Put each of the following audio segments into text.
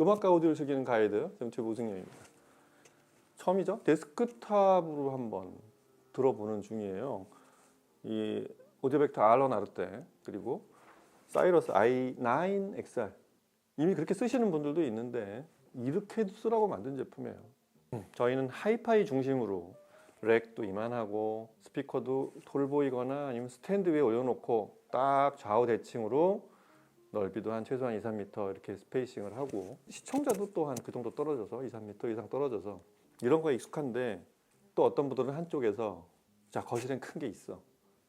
음악과 오디오를 즐기는 가이드 유튜브 우승영입니다. 처음이죠? 데스크탑으로 한번 들어보는 중이에요. 이 오디오벡터 R1 아르테 그리고 사이러스 i9XR 이미 그렇게 쓰시는 분들도 있는데 이렇게도 쓰라고 만든 제품이에요. 저희는 하이파이 중심으로 렉도 이만하고 스피커도 톨 보이거나 아니면 스탠드 위에 올려놓고 딱 좌우 대칭으로 넓이도 한 최소한 2, 3m 이렇게 스페이싱을 하고 시청자도 또한 그 정도 떨어져서 2, 3m 이상 떨어져서 이런 거에 익숙한데 또 어떤 분들은 한쪽에서 자 거실엔 큰 게 있어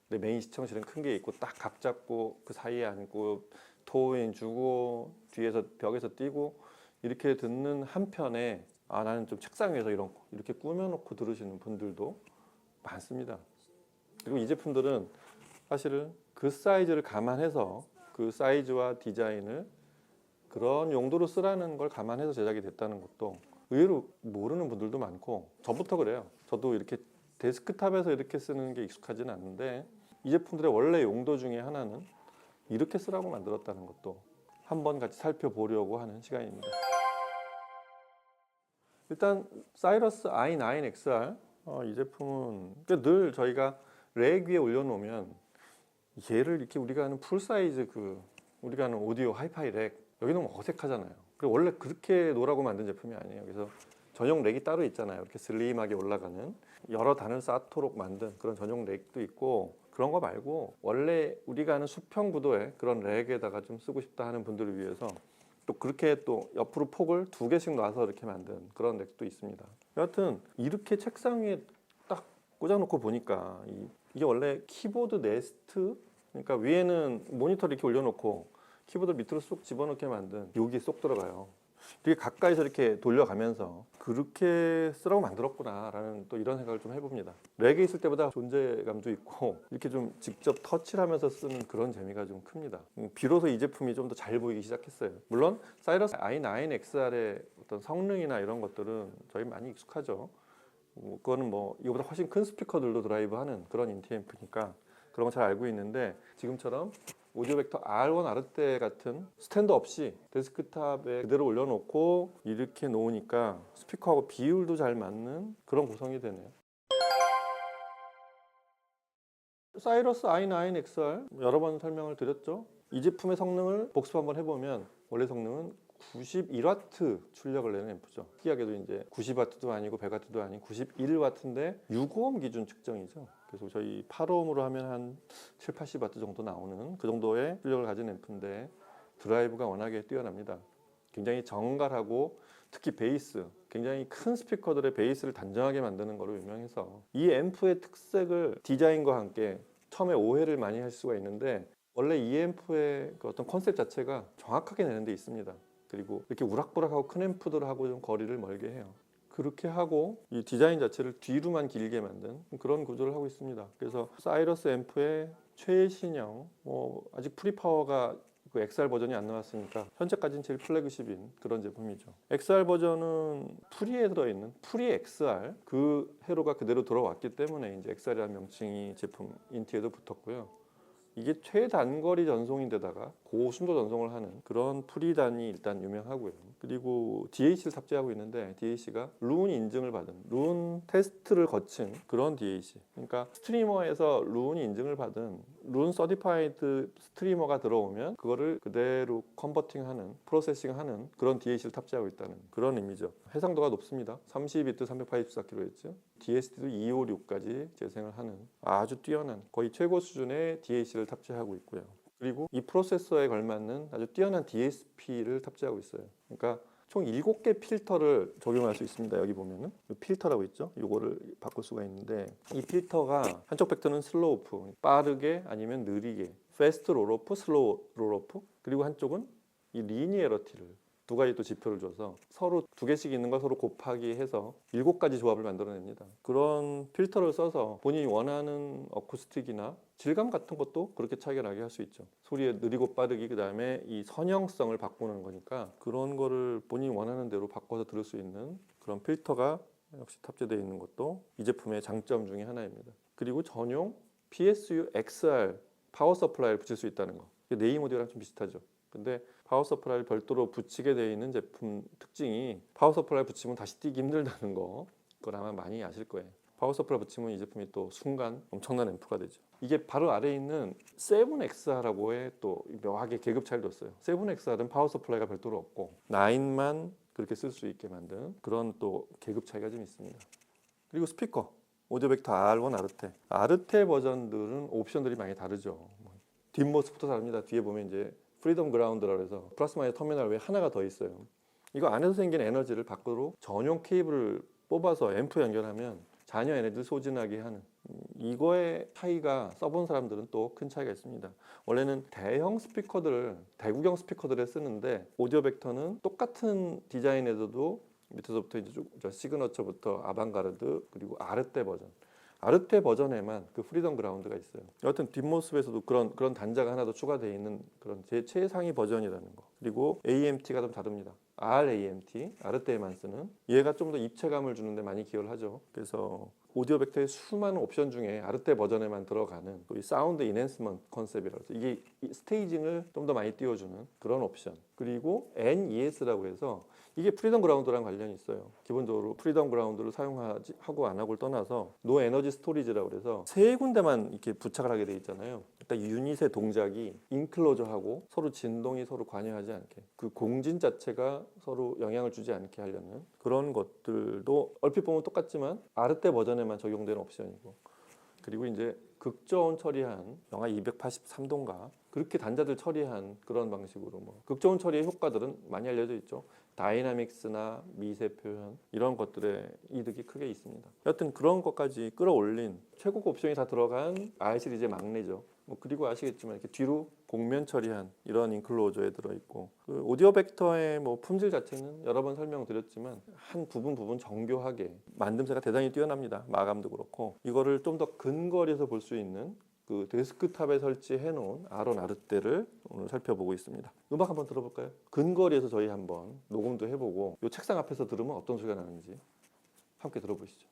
내 메인 시청실은 큰 게 있고 딱 각 잡고 그 사이에 앉고 토인 주고 뒤에서 벽에서 뛰고 이렇게 듣는 한편에 아 나는 좀 책상 위에서 이렇게 꾸며놓고 들으시는 분들도 많습니다. 그리고 이 제품들은 사실은 그 사이즈를 감안해서 그 사이즈와 디자인을 그런 용도로 쓰라는 걸 감안해서 제작이 됐다는 것도 의외로 모르는 분들도 많고 저부터 그래요. 저도 이렇게 데스크탑에서 이렇게 쓰는 게 익숙하지는 않는데 이 제품들의 원래 용도 중에 하나는 이렇게 쓰라고 만들었다는 것도 한번 같이 살펴보려고 하는 시간입니다. 일단 사이러스 i9XR 이 제품은 늘 저희가 렉 위에 올려놓으면 얘를 이렇게 우리가 하는 풀사이즈 우리가 하는 오디오 하이파이 렉 여기 너무 어색하잖아요. 그리고 원래 그렇게 놓으라고 만든 제품이 아니에요. 그래서 전용 렉이 따로 있잖아요. 이렇게 슬림하게 올라가는 여러 단을 쌓도록 만든 그런 전용 렉도 있고 그런 거 말고 원래 우리가 하는 수평 구도의 그런 렉에다가 좀 쓰고 싶다 하는 분들을 위해서 또 그렇게 또 옆으로 폭을 2개씩 놔서 이렇게 만든 그런 렉도 있습니다. 여하튼 이렇게 책상 위에 딱 꽂아놓고 보니까 이게 원래 키보드 네스트 그러니까 위에는 모니터를 이렇게 올려놓고 키보드 밑으로 쏙 집어넣게 만든 여기에 쏙 들어가요. 되게 가까이서 이렇게 돌려가면서 그렇게 쓰라고 만들었구나 라는 또 이런 생각을 좀 해봅니다. 렉에 있을 때보다 존재감도 있고 이렇게 좀 직접 터치를 하면서 쓰는 그런 재미가 좀 큽니다. 비로소 이 제품이 좀 더 잘 보이기 시작했어요. 물론 사이러스 i9XR의 어떤 성능이나 이런 것들은 저희 많이 익숙하죠. 그거는 뭐 이거보다 훨씬 큰 스피커들도 드라이브하는 그런 인티앰프니까 그런 거 잘 알고 있는데 지금처럼 오디오벡터 R1 아르테 같은 스탠드 없이 데스크탑에 그대로 올려놓고 이렇게 놓으니까 스피커하고 비율도 잘 맞는 그런 구성이 되네요. 사이러스 i9XR 여러 번 설명을 드렸죠. 이 제품의 성능을 복습 한번 해보면 원래 성능은 91W 출력을 내는 앰프죠. 특이하게도 이제 90W도 아니고 100W도 아닌 91W인데 6오hm 기준 측정이죠. 그래서 저희 8ohm으로 하면 한 7, 80W 정도 나오는 그 정도의 출력을 가진 앰프인데 드라이브가 워낙에 뛰어납니다. 굉장히 정갈하고 특히 베이스, 굉장히 큰 스피커들의 베이스를 단정하게 만드는 거로 유명해서 이 앰프의 특색을 디자인과 함께 처음에 오해를 많이 할 수가 있는데 원래 이 앰프의 그 어떤 컨셉 자체가 정확하게 내는 데 있습니다. 그리고 이렇게 우락부락하고 큰 앰프들하고 좀 거리를 멀게 해요. 그렇게 하고 이 디자인 자체를 뒤로만 길게 만든 그런 구조를 하고 있습니다. 그래서 사이러스 앰프의 최신형 아직 프리파워가 그 XR 버전이 안 나왔으니까 현재까지는 제일 플래그십인 그런 제품이죠. XR 버전은 프리에 들어있는 프리 XR 그 회로가 그대로 들어왔기 때문에 이제 XR이라는 명칭이 제품 인티에도 붙었고요. 이게 최단거리 전송인데다가 고순도 전송을 하는 그런 프리단이 일단 유명하고요. 그리고 DAC를 탑재하고 있는데 DAC가 룬 인증을 받은 룬 테스트를 거친 그런 DAC. 그러니까 스트리머에서 룬 인증을 받은 룬 서티파이드 스트리머가 들어오면 그거를 그대로 컨버팅하는 프로세싱하는 그런 DAC를 탑재하고 있다는 그런 의미죠. 해상도가 높습니다. 32비트 384kHz DSD도 256까지 재생을 하는 아주 뛰어난 거의 최고 수준의 DAC를 탑재하고 있고요. 그리고 이 프로세서에 걸맞는 아주 뛰어난 DSP를 탑재하고 있어요. 그러니까 총 7개 필터를 적용할 수 있습니다. 여기 보면은 필터라고 있죠. 이거를 바꿀 수가 있는데 이 필터가 한쪽 벡터는 슬로우 오프, 빠르게 아니면 느리게, 패스트 롤오프, 슬로우 롤오프, 그리고 한쪽은 이 리니에러티를 두 가지 또 지표를 줘서 서로 2개씩 있는 걸 서로 곱하기 해서 7가지 조합을 만들어냅니다. 그런 필터를 써서 본인이 원하는 어쿠스틱이나 질감 같은 것도 그렇게 차이가 나게 할 수 있죠. 소리의 느리고 빠르기 그 다음에 이 선형성을 바꾸는 거니까 그런 거를 본인이 원하는 대로 바꿔서 들을 수 있는 그런 필터가 역시 탑재되어 있는 것도 이 제품의 장점 중에 하나입니다. 그리고 전용 PSU XR 파워 서플라이를 붙일 수 있다는 거. 네임 오디오랑 좀 비슷하죠. 근데 파워 서플라이를 별도로 붙이게 되어 있는 제품 특징이 파워 서플라이 붙이면 다시 뛰기 힘들다는 거, 그걸 아마 많이 아실 거예요. 파워 서플라이 붙이면 이 제품이 또 순간 엄청난 앰프가 되죠. 이게 바로 아래에 있는 7XR하고의 또 묘하게 계급 차이를 뒀어요. 7XR은 파워 서플라이가 별도로 없고 9만 그렇게 쓸 수 있게 만든 그런 또 계급 차이가 좀 있습니다. 그리고 스피커 오디오 벡터 R1 아르테. 아르테 버전들은 옵션들이 많이 다르죠. 뒷모습부터 다릅니다. 뒤에 보면 이제 프리덤 그라운드라고 해서 플러스 마이너스 터미널 외에 하나가 더 있어요. 이거 안에서 생긴 에너지를 밖으로 전용 케이블을 뽑아서 앰프 연결하면 잔여 에너지를 소진하게 하는, 이거의 차이가 써본 사람들은 또 큰 차이가 있습니다. 원래는 대형 스피커들을 대구경 스피커들에 쓰는데 오디오 벡터는 똑같은 디자인에서도 밑에서부터 이제 쭉 시그너처부터 아방가르드 그리고 아르테 버전, 아르테 버전에만 그 프리덤 그라운드가 있어요. 여하튼 뒷모습에서도 그런 단자가 하나 더 추가되어 있는 그런 제 최상위 버전이라는 거. 그리고 AMT가 좀 다릅니다. RAMT, 아르테에만 쓰는, 얘가 좀 더 입체감을 주는데 많이 기여를 하죠. 그래서 오디오 벡터의 수많은 옵션 중에 아르테 버전에만 들어가는 이 사운드 인핸스먼트 컨셉이라고 해서 이게 스테이징을 좀 더 많이 띄워주는 그런 옵션. 그리고 NES라고 해서 이게 프리덤 그라운드랑 관련이 있어요. 기본적으로 프리덤 그라운드를 사용하고 안 하고를 떠나서 노 에너지 스토리지라고 그래서 세 군데만 이렇게 부착을 하게 돼 있잖아요. 일단 유닛의 동작이 인클로저하고 서로 진동이 서로 관여하지 않게, 그 공진 자체가 서로 영향을 주지 않게 하려는 그런 것들도 얼핏 보면 똑같지만 아르테 버전에만 적용되는 옵션이고, 그리고 이제 극저온 처리한 영하 283도인가 그렇게 단자들 처리한 그런 방식으로 극저온 처리의 효과들은 많이 알려져 있죠. 다이나믹스나 미세 표현 이런 것들의 이득이 크게 있습니다. 여하튼 그런 것까지 끌어올린 최고급 옵션이 다 들어간 R 시리즈의 막내죠. 그리고 아시겠지만 이렇게 뒤로 곡면 처리한 이런 인클로저에 들어있고, 그 오디오 벡터의 품질 자체는 여러 번 설명드렸지만 한 부분 정교하게 만듦새가 대단히 뛰어납니다. 마감도 그렇고, 이거를 좀 더 근거리에서 볼 수 있는 그 데스크탑에 설치해 놓은 아론 아르테를 오늘 살펴보고 있습니다. 음악 한번 들어볼까요? 근거리에서 저희 한번 녹음도 해보고 이 책상 앞에서 들으면 어떤 소리가 나는지 함께 들어보시죠.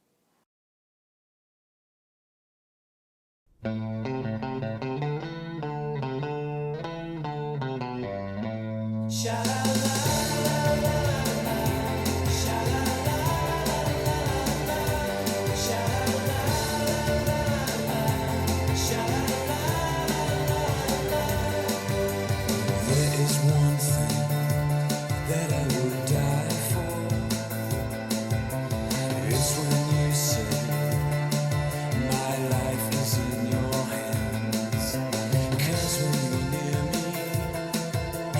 Cause when you're near me,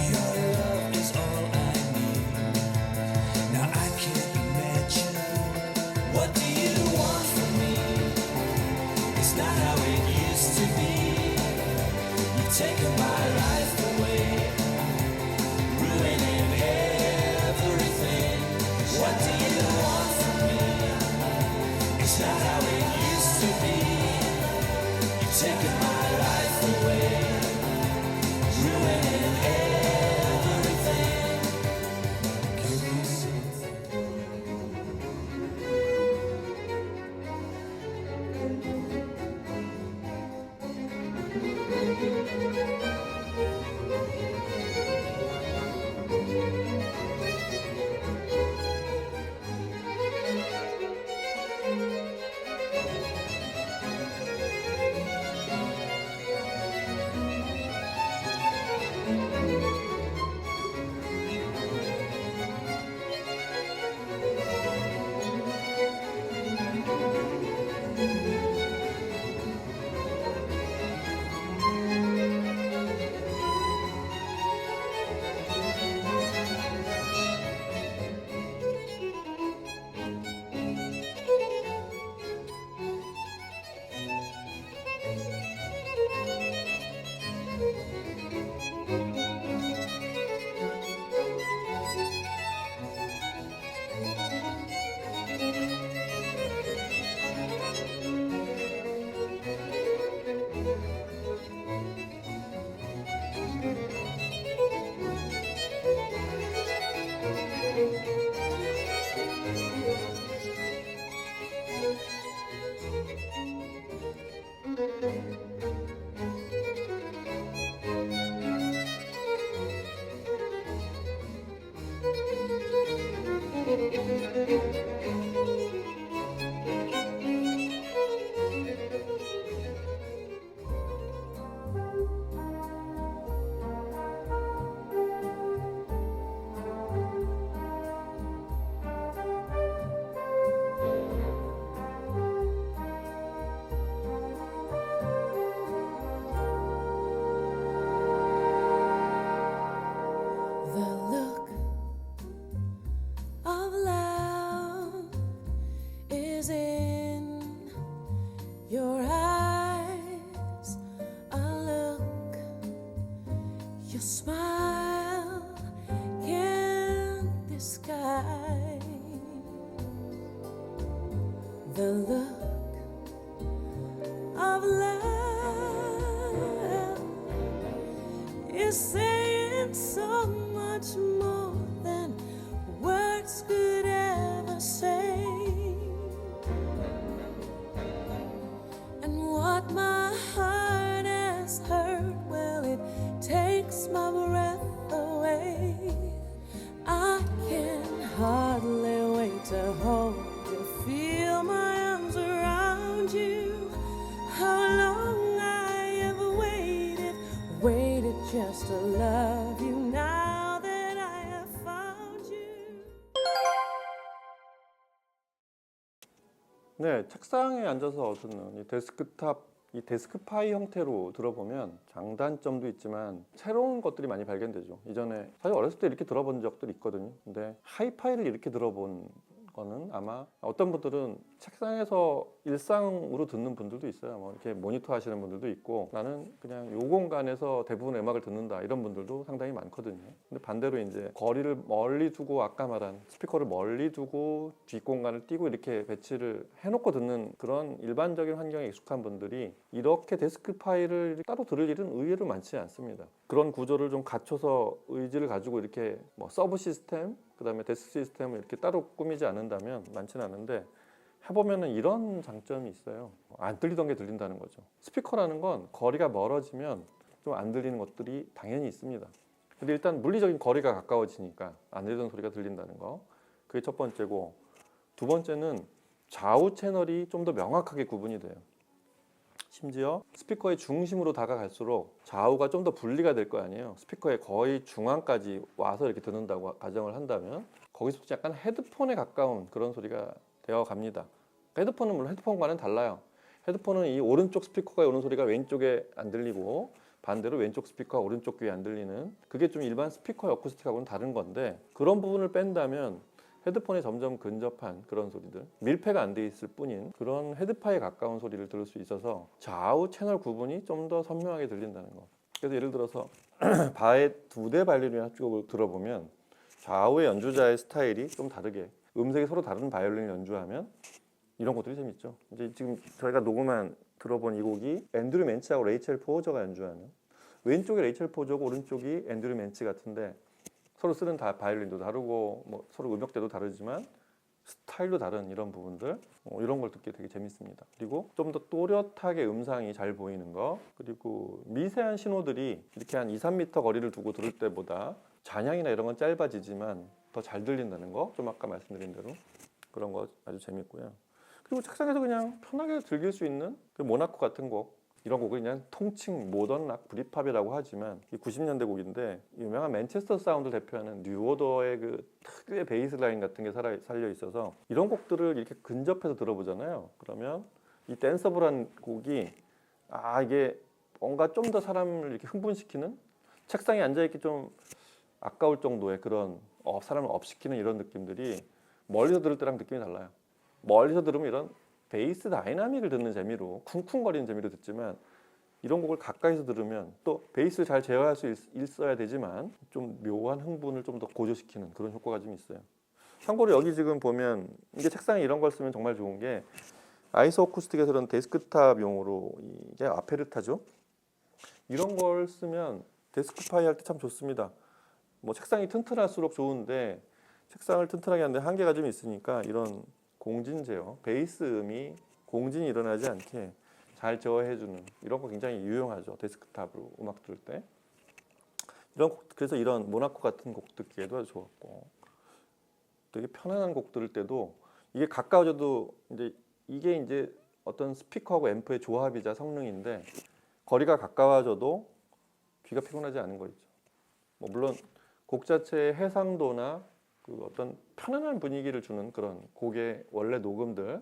your love is smile can't disguise the look of love is saying so much more than words could ever say. And what my heart has heard, well, it takes my breath away. I can hardly wait to hold you, feel my arms around you. How long I have waited just to love you now that I have found you. 네, 책상에 앉아서 듣는 이 데스크탑, 이 데스크파이 형태로 들어보면 장단점도 있지만 새로운 것들이 많이 발견되죠. 이전에 사실 어렸을 때 이렇게 들어본 적들이 있거든요. 근데 하이파이를 이렇게 들어본 거는 아마 어떤 분들은 책상에서 일상으로 듣는 분들도 있어요. 뭐 이렇게 모니터 하시는 분들도 있고, 나는 그냥 요 공간에서 대부분 음악을 듣는다, 이런 분들도 상당히 많거든요. 근데 반대로 이제 거리를 멀리 두고, 아까 말한 스피커를 멀리 두고 뒷공간을 띄고 이렇게 배치를 해놓고 듣는 그런 일반적인 환경에 익숙한 분들이 이렇게 데스크파이를 따로 들을 일은 의외로 많지 않습니다. 그런 구조를 좀 갖춰서 의지를 가지고 이렇게 뭐 서브 시스템, 그 다음에 데스크 시스템을 이렇게 따로 꾸미지 않는다면 많지는 않은데, 해보면은 이런 장점이 있어요. 안 들리던 게 들린다는 거죠. 스피커라는 건 거리가 멀어지면 좀 안 들리는 것들이 당연히 있습니다. 근데 일단 물리적인 거리가 가까워지니까 안 들리던 소리가 들린다는 거, 그게 첫 번째고, 두 번째는 좌우 채널이 좀 더 명확하게 구분이 돼요. 심지어 스피커의 중심으로 다가갈수록 좌우가 좀 더 분리가 될 거 아니에요. 스피커의 거의 중앙까지 와서 이렇게 듣는다고 가정을 한다면, 거기서부터 약간 헤드폰에 가까운 그런 소리가 되어 갑니다. 헤드폰은 물론 헤드폰과는 달라요. 헤드폰은 이 오른쪽 스피커가 오는 소리가 왼쪽에 안 들리고, 반대로 왼쪽 스피커가 오른쪽 귀에 안 들리는, 그게 좀 일반 스피커의 어쿠스틱하고는 다른 건데, 그런 부분을 뺀다면 헤드폰에 점점 근접한 그런 소리들, 밀폐가 안 돼 있을 뿐인 그런 헤드파에 가까운 소리를 들을 수 있어서 좌우 채널 구분이 좀 더 선명하게 들린다는 거. 그래서 예를 들어서 바의 두 대 바이올린 합주곡을 들어보면 좌우의 연주자의 스타일이 좀 다르게, 음색이 서로 다른 바이올린을 연주하면 이런 것들이 재밌죠. 이제 지금 저희가 녹음한 들어본 이 곡이 앤드류 맨치하고 레이첼 포저가 연주하는, 왼쪽이 레이첼 포저고 오른쪽이 앤드류 맨치 같은데, 서로 쓰는 바이올린도 다르고 뭐 서로 음역대도 다르지만 스타일도 다른 이런 부분들, 이런 걸 듣기 되게 재밌습니다. 그리고 좀 더 또렷하게 음상이 잘 보이는 거, 그리고 미세한 신호들이 이렇게 한 2, 3m 거리를 두고 들을 때보다 잔향이나 이런 건 짧아지지만 더 잘 들린다는 거, 좀 아까 말씀드린 대로 그런 거 아주 재밌고요. 그리고 책상에서 그냥 편하게 즐길 수 있는 그 모나코 같은 곡, 이런 곡을 그냥 통칭 모던 락 브릿팝이라고 하지만, 이 90년대 곡인데 유명한 맨체스터 사운드를 대표하는 뉴오더의 그 특유의 베이스 라인 같은 게 살려 있어서 이런 곡들을 이렇게 근접해서 들어보잖아요. 그러면 이 댄서블한 곡이, 이게 뭔가 좀 더 사람을 이렇게 흥분시키는, 책상에 앉아있기 좀 아까울 정도의 그런 사람을 업시키는 이런 느낌들이 멀리서 들을 때랑 느낌이 달라요. 멀리서 들으면 이런 베이스 다이나믹을 듣는 재미로, 쿵쿵거리는 재미로 듣지만, 이런 곡을 가까이서 들으면 또 베이스를 잘 제어할 수 있어야 되지만 좀 묘한 흥분을 좀 더 고조시키는 그런 효과가 좀 있어요. 참고로 여기 지금 보면 이게 책상에 이런 걸 쓰면 정말 좋은 게, 아이소 어쿠스틱에서는 데스크탑용으로 이게 아페르타죠. 이런 걸 쓰면 데스크파이 할 때 참 좋습니다. 뭐 책상이 튼튼할수록 좋은데, 책상을 튼튼하게 하는데 한계가 좀 있으니까 이런 공진 제어, 베이스 음이 공진이 일어나지 않게 잘 제어해주는 이런 거 굉장히 유용하죠. 데스크탑으로 음악 들을 때. 그래서 이런 모나코 같은 곡 듣기에도 아주 좋았고, 되게 편안한 곡 들을 때도 이게 가까워져도 이게 이제 어떤 스피커하고 앰프의 조합이자 성능인데, 거리가 가까워져도 귀가 피곤하지 않은 거 있죠. 뭐 물론 곡 자체의 해상도나 그 어떤 편안한 분위기를 주는 그런 곡의 원래 녹음들,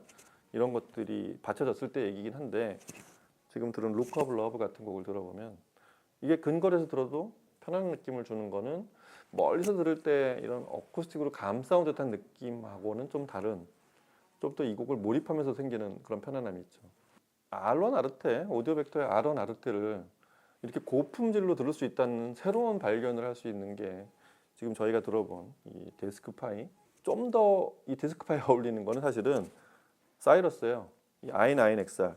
이런 것들이 받쳐졌을 때 얘기긴 한데, 지금 들은 Look of Love 같은 곡을 들어보면 이게 근거리에서 들어도 편안한 느낌을 주는 거는, 멀리서 들을 때 이런 어쿠스틱으로 감싸온 듯한 느낌하고는 좀 다른, 좀 더 이 곡을 몰입하면서 생기는 그런 편안함이 있죠. 알론 아르테, 오디오 벡터의 알론 아르테를 이렇게 고품질로 들을 수 있다는 새로운 발견을 할 수 있는 게 지금 저희가 들어본 이 데스크파이. 좀 더 이 데스크파이에 어울리는 거는 사실은 사이러스예요. 이 i9XR.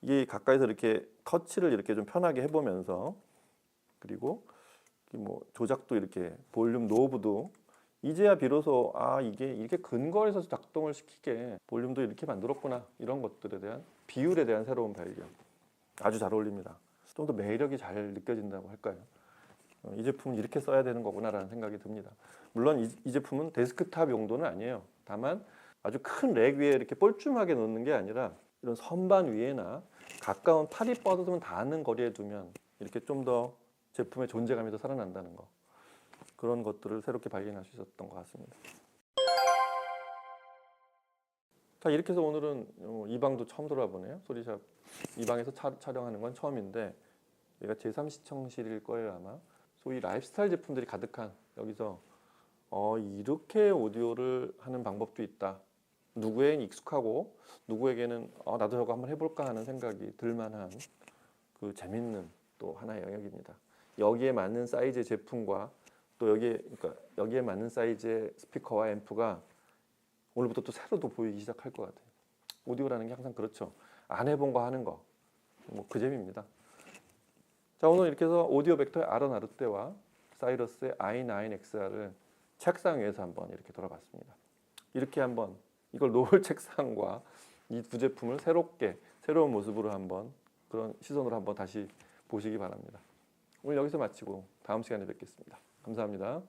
이게 가까이서 이렇게 터치를 이렇게 좀 편하게 해보면서, 그리고 뭐 조작도 이렇게 볼륨 노브도 이제야 비로소 이게 이렇게 근거리에서 작동을 시키게 볼륨도 이렇게 만들었구나, 이런 것들에 대한 비율에 대한 새로운 발견. 아주 잘 어울립니다. 좀 더 매력이 잘 느껴진다고 할까요? 이 제품은 이렇게 써야 되는 거구나라는 생각이 듭니다. 물론 이 제품은 데스크탑 용도는 아니에요. 다만 아주 큰 렉 위에 이렇게 뻘쭘하게 놓는 게 아니라 이런 선반 위에나 가까운 팔이 뻗어도 닿는 거리에 두면 이렇게 좀 더 제품의 존재감이 더 살아난다는 거, 그런 것들을 새롭게 발견할 수 있었던 것 같습니다. 자, 이렇게 해서 오늘은 이 방도 처음 들어보네요. 소리샵 이 방에서 촬영하는 건 처음인데, 얘가 제3시청실일 거예요 아마. 소위 라이프스타일 제품들이 가득한 여기서 이렇게 오디오를 하는 방법도 있다. 누구에겐 익숙하고 누구에게는 나도 저거 한번 해볼까 하는 생각이 들만한 그 재밌는 또 하나의 영역입니다. 여기에 맞는 사이즈의 제품과 또 여기에 맞는 사이즈의 스피커와 앰프가 오늘부터 또 새로 또 보이기 시작할 것 같아요. 오디오라는 게 항상 그렇죠. 안 해본 거 하는 거, 뭐 그 재미입니다. 자, 오늘 이렇게 해서 오디오 벡터의 아론 아르테와 사이러스의 i9XR을 책상 위에서 한번 이렇게 돌아봤습니다. 이렇게 한번 이걸 놓을 책상과 이 두 제품을 새로운 모습으로 한번, 그런 시선으로 한번 다시 보시기 바랍니다. 오늘 여기서 마치고 다음 시간에 뵙겠습니다. 감사합니다.